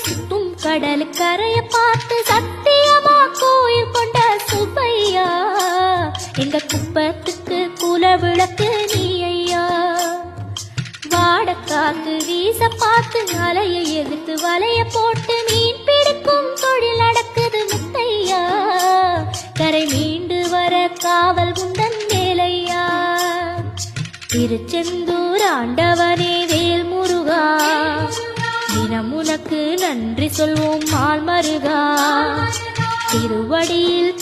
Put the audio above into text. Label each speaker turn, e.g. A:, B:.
A: சுத்தும் கடலுக்கரைய பார்த்து சத்தியமா கோயில் கொண்ட சுப்பையா, எங்க குப்பத்துக்கு குல விளக்கு நீ ஐயா. வாடக்காத்து வீச பார்த்து அலையை எதிர்த்து வலைய போட்டு மீன் பிடிக்கும் தொழில் நடக்குது முத்தையா, கரை மீண்டு வர காவல் குண்டன் வேலையா. திருச்செந்தூர் ஆண்டவனே வேல் முருகா, தினம் உனக்கு நன்றி சொல்வோம் மால் மருகா. திருவடியில்